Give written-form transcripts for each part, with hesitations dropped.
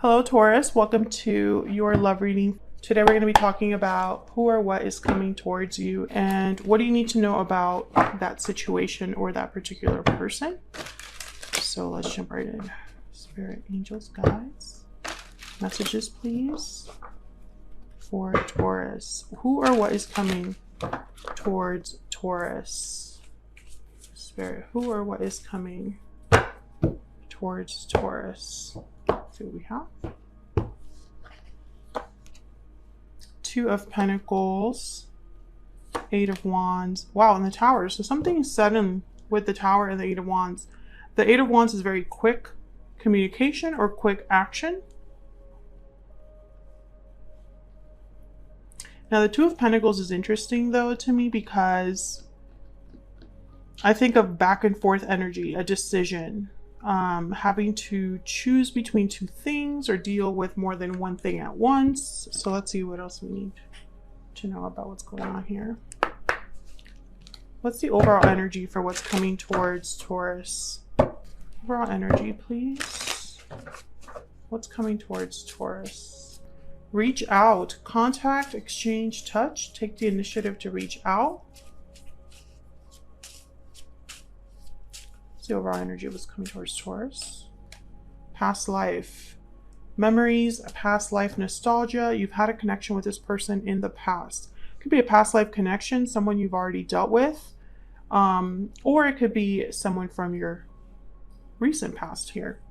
Hello, Taurus. Welcome to your love reading. Today we're going to be talking about who or what is coming towards you and what do you need to know about that situation or that particular person. So let's jump right in. Spirit, angels, guides, messages, please, for Taurus. Who or what is coming towards Taurus? Spirit, who or what is coming towards Taurus? Let's see what we have. Two of Pentacles, Eight of Wands. Wow, and the Tower. So something is sudden with the Tower and the Eight of Wands. The Eight of Wands is very quick communication or quick action. Now the Two of Pentacles is interesting though to me because I think of back and forth energy, a decision, having to choose between two things or deal with more than one thing at once. So let's see what else we need to know about what's going on here. What's the overall energy for what's coming towards Taurus? Overall energy, please. What's coming towards Taurus? Reach out, contact, exchange, touch, take the initiative to reach out. The overall energy was coming towards Taurus. Past life, memories, a past life nostalgia. You've had a connection with this person in the past. It could be a past life connection, someone you've already dealt with, or it could be someone from your recent past here.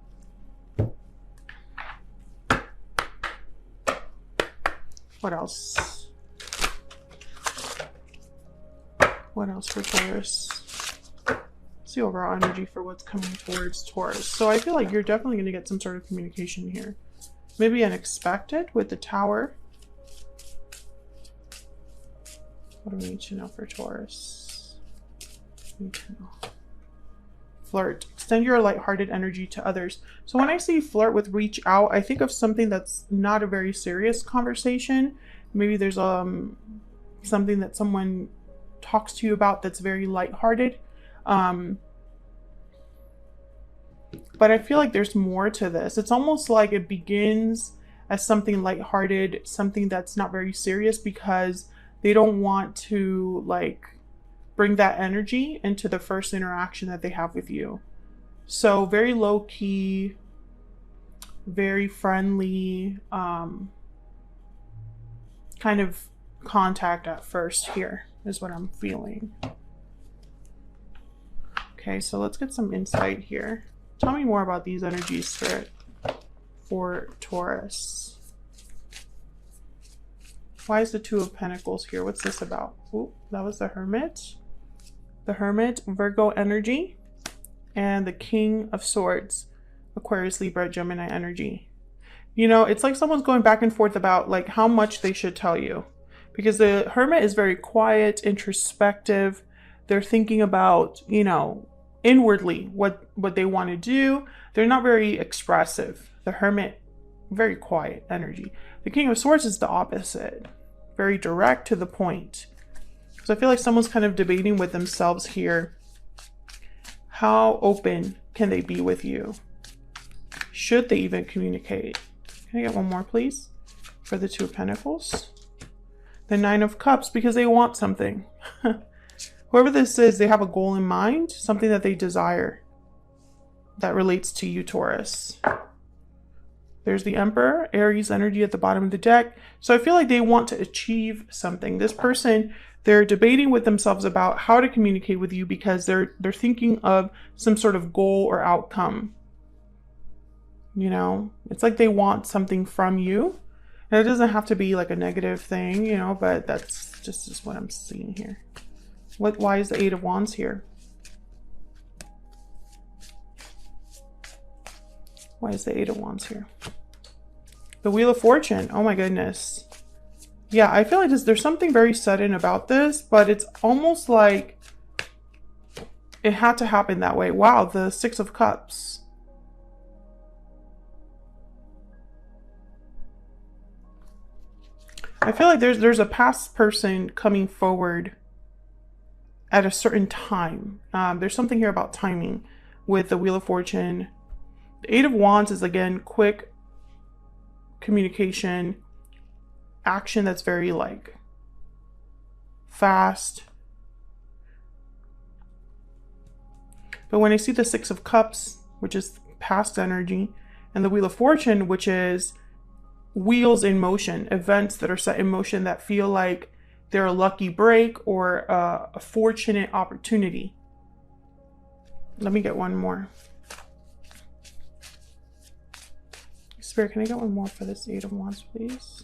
What else? What else for Taurus? The overall energy for what's coming towards Taurus. So I feel like you're definitely going to get some sort of communication here. Maybe unexpected with the Tower. What do we need to know for Taurus? We need to know. Flirt. Extend your lighthearted energy to others. So when I say flirt with reach out, I think of something that's not a very serious conversation. Maybe there's something that someone talks to you about that's very lighthearted. But I feel like there's more to this. It's almost like it begins as something lighthearted, something that's not very serious because they don't want to like bring that energy into the first interaction that they have with you. So very low key, very friendly, kind of contact at first here is what I'm feeling. Okay, so let's get some insight here. Tell me more about these energies, Spirit, for Taurus. Why is the Two of Pentacles here? What's this about? Oh, that was the Hermit. The Hermit, Virgo energy, and the King of Swords, Aquarius, Libra, Gemini energy. You know, it's like someone's going back and forth about like how much they should tell you. Because the Hermit is very quiet, introspective. They're thinking about, you know, inwardly what they want to do. They're not very expressive. The Hermit, very quiet energy. The King of Swords is the opposite, very direct, to the point. So I feel like someone's kind of debating with themselves here. How open can they be with you? Should they even communicate? Can I get one more, please, for the Two of Pentacles? The Nine of Cups, because they want something. Whoever this is, they have a goal in mind, something that they desire that relates to you, Taurus. There's the Emperor, Aries energy at the bottom of the deck. So I feel like they want to achieve something. This person, they're debating with themselves about how to communicate with you because they're thinking of some sort of goal or outcome. You know, it's like they want something from you. And it doesn't have to be like a negative thing, you know, but that's just what I'm seeing here. Why is the Eight of Wands here? Why is the Eight of Wands here? The Wheel of Fortune. Oh my goodness. Yeah, I feel like there's something very sudden about this, but it's almost like it had to happen that way. Wow, the Six of Cups. I feel like there's a past person coming forward at a certain time. There's something here about timing with the Wheel of Fortune. The Eight of Wands is, again, quick communication, action that's very like fast. But when I see the Six of Cups, which is past energy, and the Wheel of Fortune, which is wheels in motion, events that are set in motion that feel like they're a lucky break or a fortunate opportunity. Let me get one more. Spirit, can I get one more for this Eight of Wands, please?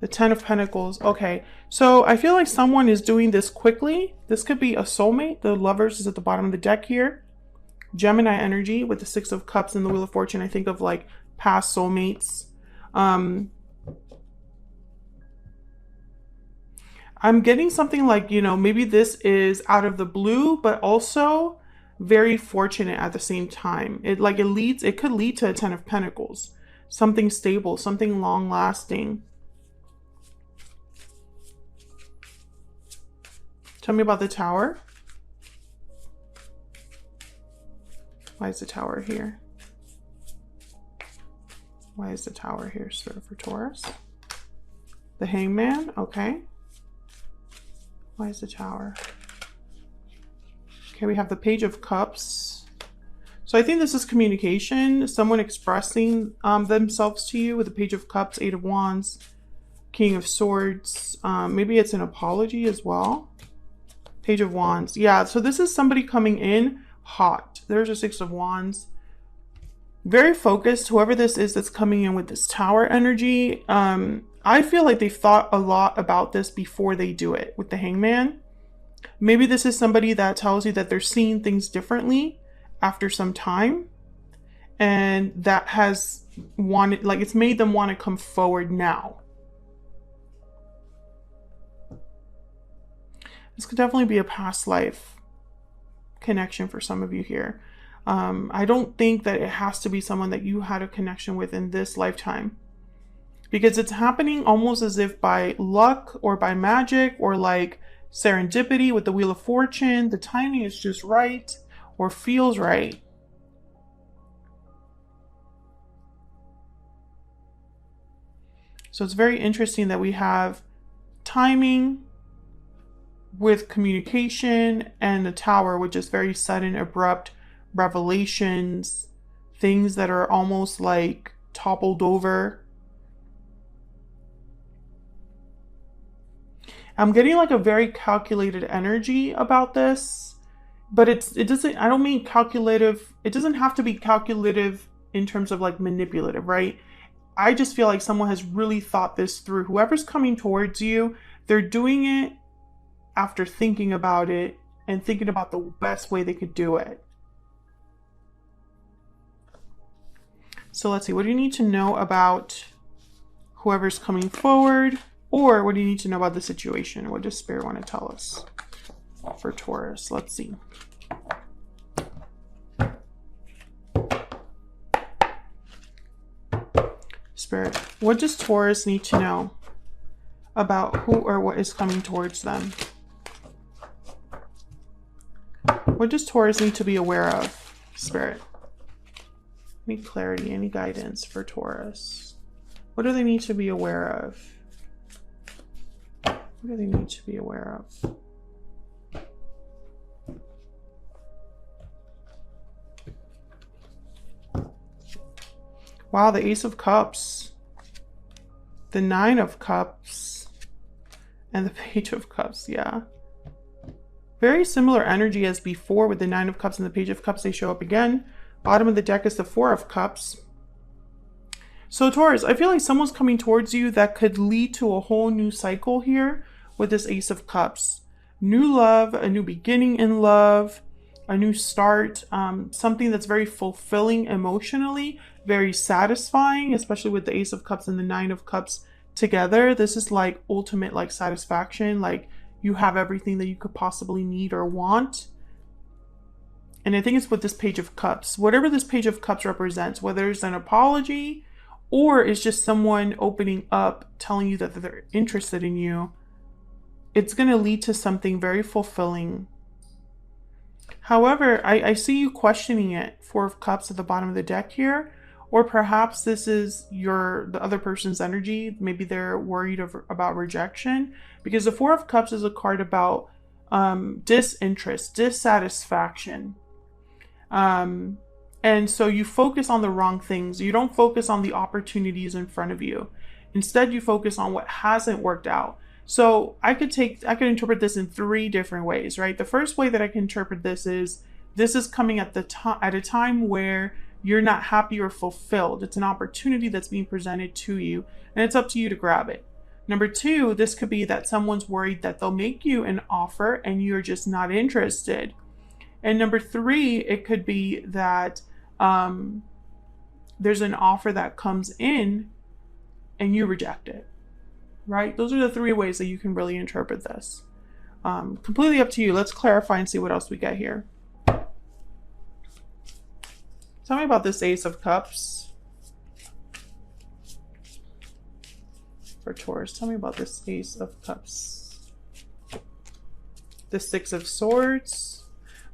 The Ten of Pentacles. Okay, so I feel like someone is doing this quickly. This could be a soulmate. The Lovers is at the bottom of the deck here. Gemini energy with the Six of Cups and the Wheel of Fortune. I think of like past soulmates. I'm getting something like, you know, maybe this is out of the blue, but also very fortunate at the same time. It could lead to a Ten of Pentacles. Something stable, something long lasting. Tell me about the Tower. Why is the Tower here? Why is the Tower here, Spirit, for Taurus? The Hangman, okay. Why is the Tower? Okay, we have the Page of Cups. So I think this is communication, someone expressing themselves to you with the Page of Cups, Eight of Wands, King of Swords. Maybe it's an apology as well. Page of Wands. Yeah, so this is somebody coming in hot. There's a Six of Wands. Very focused, whoever this is that's coming in with this Tower energy. I feel like they've thought a lot about this before they do it with the Hangman. Maybe this is somebody that tells you that they're seeing things differently after some time. And that has wanted, like, it's made them want to come forward now. This could definitely be a past life connection for some of you here. I don't think that it has to be someone that you had a connection with in this lifetime, because it's happening almost as if by luck or by magic or like serendipity with the Wheel of Fortune. The timing is just right or feels right. So it's very interesting that we have timing with communication and the Tower, which is very sudden, abrupt revelations, things that are almost like toppled over. I'm getting like a very calculated energy about this, but I don't mean calculative. It doesn't have to be calculative in terms of like manipulative, right? I just feel like someone has really thought this through. Whoever's coming towards you, they're doing it after thinking about it and thinking about the best way they could do it. So let's see, what do you need to know about whoever's coming forward, or what do you need to know about the situation? What does Spirit want to tell us for Taurus? Let's see. Spirit, what does Taurus need to know about who or what is coming towards them? What does Taurus need to be aware of, Spirit? Any clarity, any guidance for Taurus? What do they need to be aware of? What do they need to be aware of? Wow, the Ace of Cups, the Nine of Cups, and the Page of Cups, yeah. Very similar energy as before with the Nine of Cups and the Page of Cups. They show up again. Bottom of the deck is the Four of Cups. So Taurus, I feel like someone's coming towards you that could lead to a whole new cycle here with this Ace of Cups. New love, a new beginning in love, a new start, something that's very fulfilling emotionally, very satisfying, especially with the Ace of Cups and the Nine of Cups together. This is like ultimate like satisfaction, like you have everything that you could possibly need or want. And I think it's with this Page of Cups. Whatever this Page of Cups represents, whether it's an apology or it's just someone opening up, telling you that they're interested in you, it's going to lead to something very fulfilling. However, I see you questioning it. Four of Cups at the bottom of the deck here. Or perhaps this is the other person's energy. Maybe they're worried about rejection, because the Four of Cups is a card about disinterest, dissatisfaction. And so you focus on the wrong things. You don't focus on the opportunities in front of you. Instead, you focus on what hasn't worked out. So I could interpret this in 3 different ways, right? The first way that I can interpret this is coming at a time where you're not happy or fulfilled. It's an opportunity that's being presented to you, and it's up to you to grab it. Number 2, this could be that someone's worried that they'll make you an offer and you're just not interested. And number 3, it could be that there's an offer that comes in and you reject it, right? Those are the 3 ways that you can really interpret this. Completely up to you. Let's clarify and see what else we get here. Tell me about this Ace of Cups for Taurus. Tell me about this Ace of Cups. The Six of Swords.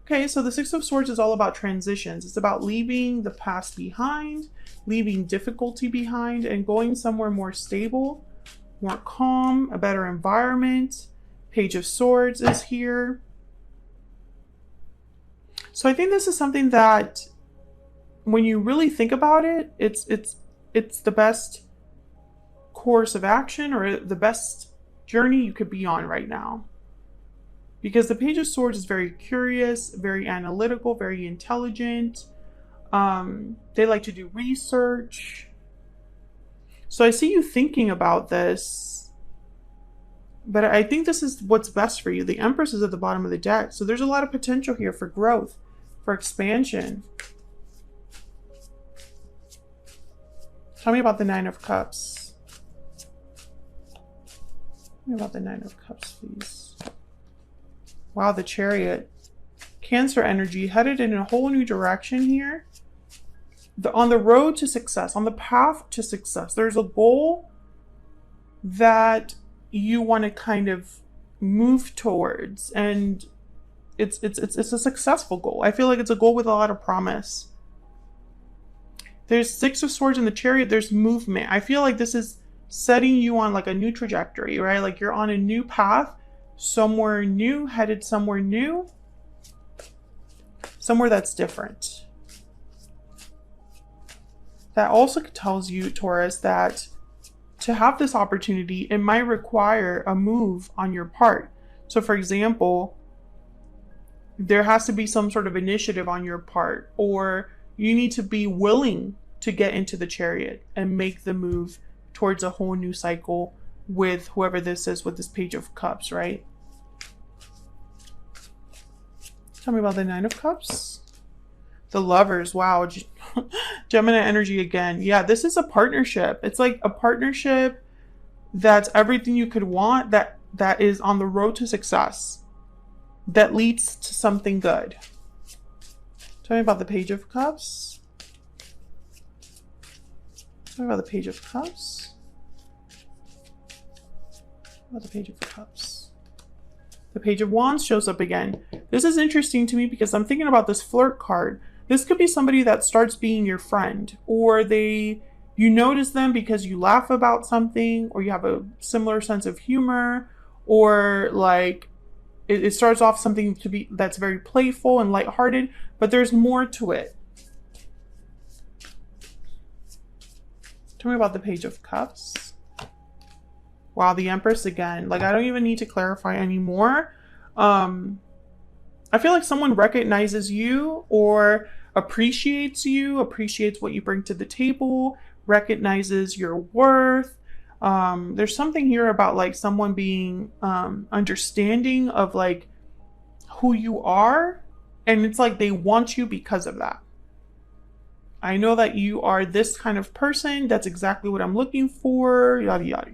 Okay, so the Six of Swords is all about transitions. It's about leaving the past behind, leaving difficulty behind, and going somewhere more stable, more calm, a better environment. Page of Swords is here. So I think this is something that, when you really think about it, it's the best course of action, or the best journey you could be on right now. Because the Page of Swords is very curious, very analytical, very intelligent. They like to do research. So I see you thinking about this, but I think this is what's best for you. The Empress is at the bottom of the deck. So there's a lot of potential here for growth, for expansion. Tell me about the Nine of Cups. Tell me about the Nine of Cups, please. Wow, the Chariot. Cancer energy, headed in a whole new direction here. On the road to success, on the path to success, there's a goal that you want to kind of move towards, and it's a successful goal. I feel like it's a goal with a lot of promise. There's Six of Swords in the Chariot. There's movement. I feel like this is setting you on like a new trajectory, right? Like you're on a new path, somewhere new, headed somewhere new, somewhere that's different. That also tells you, Taurus, that to have this opportunity, it might require a move on your part. So for example, there has to be some sort of initiative on your part, or you need to be willing to get into the Chariot and make the move towards a whole new cycle with whoever this is, with this Page of Cups, right? Tell me about the Nine of Cups. The Lovers. Wow. Gemini energy again. Yeah, this is a partnership. It's like a partnership that's everything you could want, that is on the road to success, that leads to something good. Tell me about the Page of Cups. Tell me about the Page of Cups. About the Page of Cups. The Page of Wands shows up again. This is interesting to me because I'm thinking about this flirt card. This could be somebody that starts being your friend, or you notice them because you laugh about something, or you have a similar sense of humor, or like it starts off something that's very playful and lighthearted, but there's more to it. Tell me about the Page of Cups. Wow, the Empress again. Like, I don't even need to clarify anymore. I feel like someone recognizes you or appreciates what you bring to the table, recognizes your worth. There's something here about like someone being understanding of like who you are, and it's like they want you because of that. I know that you are this kind of person. That's exactly what I'm looking for. Yada yada.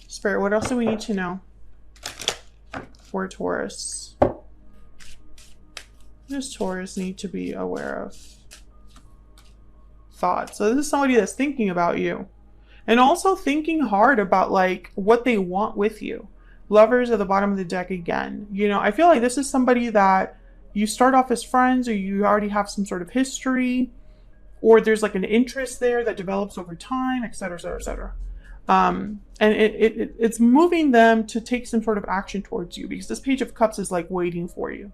Spirit, what else do we need to know for Taurus? What does Taurus need to be aware of? Thoughts. So this is somebody that's thinking about you, and also thinking hard about like what they want with you. Lovers at the bottom of the deck again. You know, I feel like this is somebody that you start off as friends, or you already have some sort of history, or there's like an interest there that develops over time, etc., etc., etc. And it's moving them to take some sort of action towards you, because this Page of Cups is like waiting for you.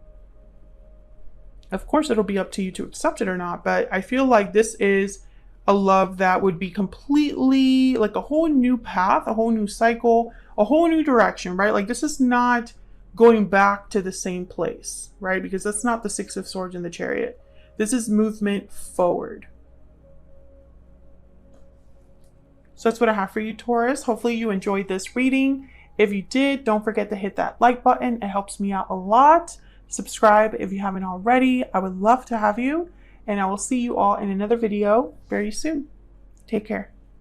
Of course, it'll be up to you to accept it or not, but I feel like this is a love that would be completely like a whole new path, a whole new cycle, a whole new direction, right? Like this is not going back to the same place, right? Because that's not the Six of Swords in the Chariot. This is movement forward. So that's what I have for you, Taurus. Hopefully you enjoyed this reading. If you did, don't forget to hit that like button. It helps me out a lot. Subscribe if you haven't already. I would love to have you. And I will see you all in another video very soon. Take care.